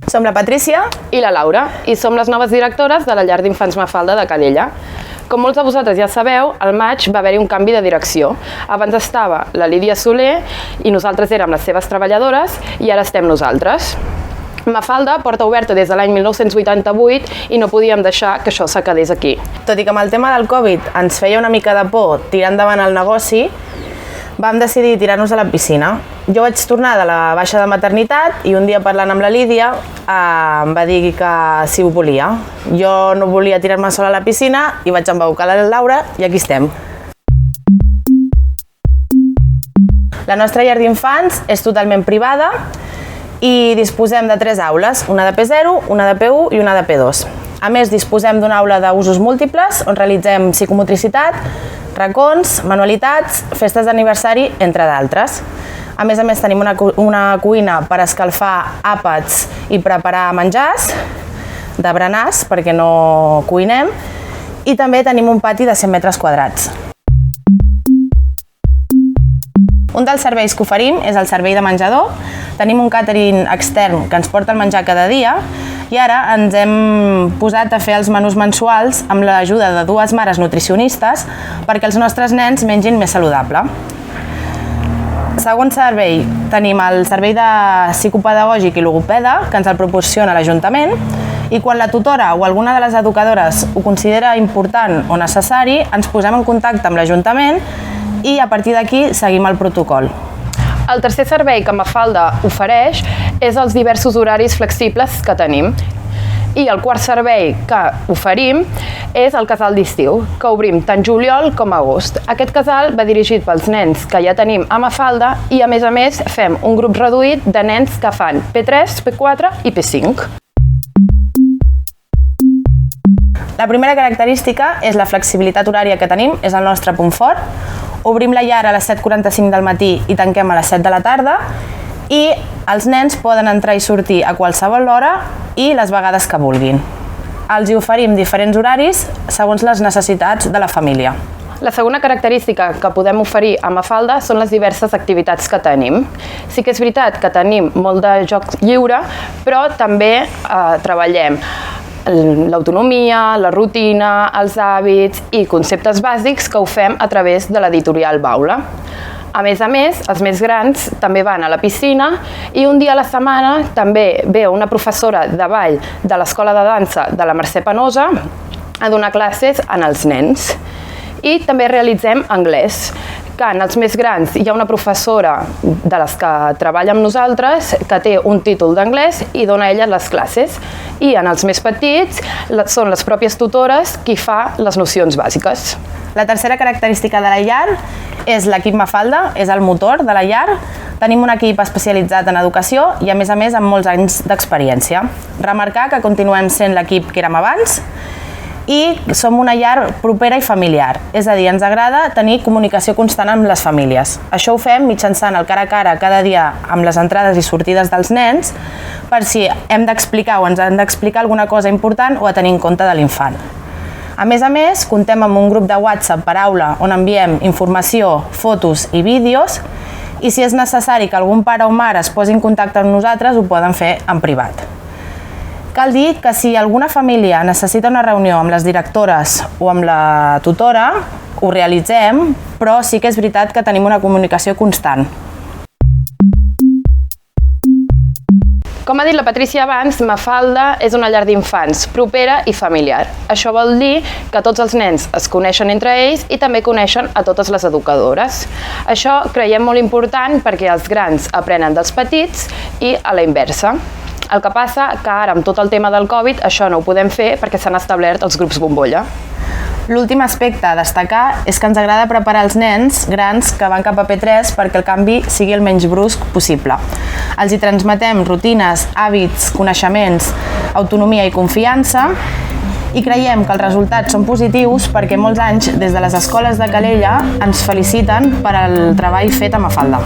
Som la Patrícia i la Laura, i som les noves directores de la llar d'infants Mafalda de Calella. Com molts de vosaltres ja sabeu, al maig va haver-hi un canvi de direcció. Abans estava la Lídia Soler i nosaltres érem les seves treballadores i ara estem nosaltres. Mafalda porta oberta des de l'any 1988 i no podíem deixar que això s'acabés aquí. Tot i que amb el tema del Covid ens feia una mica de por tirar endavant el negoci, vam decidir tirar-nos a la piscina. Jo vaig tornar de la baixa de maternitat i un dia parlant amb la Lídia em va dir que si ho volia. Jo no volia tirar-me sola a la piscina i vaig embaucar la Laura i aquí estem. La nostra llar d'infants és totalment privada i disposem de 3 aules, una de P0, una de P1 i una de P2. A més, disposem d'una aula d'usos múltiples on realitzem psicomotricitat, racons, manualitats, festes d'aniversari, entre d'altres. A més, tenim una cuina per escalfar àpats i preparar menjars de berenars, perquè no cuinem, i també tenim un pati de 100 metres quadrats. Un dels serveis que oferim és el servei de menjador. Tenim un càtering extern que ens porta el menjar cada dia i ara ens hem posat a fer els menús mensuals amb l'ajuda de 2 mares nutricionistes perquè els nostres nens mengin més saludable. Segon servei, tenim el servei de psicopedagògic i logopeda que ens el proporciona l'Ajuntament i quan la tutora o alguna de les educadores ho considera important o necessari, ens posem en contacte amb l'Ajuntament i a partir d'aquí seguim el protocol. El tercer servei que Mafalda ofereix és els diversos horaris flexibles que tenim. I el quart servei que oferim és el casal d'estiu, que obrim tant juliol com agost. Aquest casal va dirigit pels nens que ja tenim a Mafalda i a més fem un grup reduït de nens que fan P3, P4 i P5. La primera característica és la flexibilitat horària que tenim, és el nostre punt fort. Obrim la llar a les 7:45 del matí i tanquem a les 7 de la tarda i els nens poden entrar i sortir a qualsevol hora i les vegades que vulguin. Els hi oferim diferents horaris segons les necessitats de la família. La segona característica que podem oferir a Mafalda són les diverses activitats que tenim. Sí que és veritat que tenim molt de joc lliure, però també treballem l'autonomia, la rutina, els hàbits i conceptes bàsics que ho fem a través de l'editorial Baula. A més, els més grans també van a la piscina i un dia a la setmana també ve una professora de ball de l'Escola de Dansa de la Mercè Penosa a donar classes als nens. I també realitzem anglès, que en els més grans hi ha una professora de les que treballa amb nosaltres que té un títol d'anglès i dona ella les classes. I en els més petits són les pròpies tutores qui fa les nocions bàsiques. La tercera característica de la llar és l'equip Mafalda, és el motor de la llar. Tenim un equip especialitzat en educació i a més amb molts anys d'experiència. Remarcar que continuem sent l'equip que érem abans i som una llar propera i familiar, és a dir, ens agrada tenir comunicació constant amb les famílies. Això ho fem mitjançant el cara a cara cada dia amb les entrades i sortides dels nens per si hem d'explicar o ens han d'explicar alguna cosa important o a tenir en compte de l'infant. A més, comptem amb un grup de WhatsApp per aula on enviem informació, fotos i vídeos i si és necessari que algun pare o mare es posi en contacte amb nosaltres ho poden fer en privat. Cal dir que si alguna família necessita una reunió amb les directores o amb la tutora, ho realitzem, però sí que és veritat que tenim una comunicació constant. Com ha dit la Patrícia abans, Mafalda és una llar d'infants propera i familiar. Això vol dir que tots els nens es coneixen entre ells i també coneixen a totes les educadores. Això creiem molt important perquè els grans aprenen dels petits i a la inversa. El que passa que ara, amb tot el tema del Covid, això no ho podem fer perquè s'han establert els grups bombolla. L'últim aspecte a destacar és que ens agrada preparar els nens grans que van cap a P3 perquè el canvi sigui el menys brusc possible. Els hi transmetem rutines, hàbits, coneixements, autonomia i confiança i creiem que els resultats són positius perquè molts anys des de les escoles de Calella ens feliciten per al treball fet a Mafalda.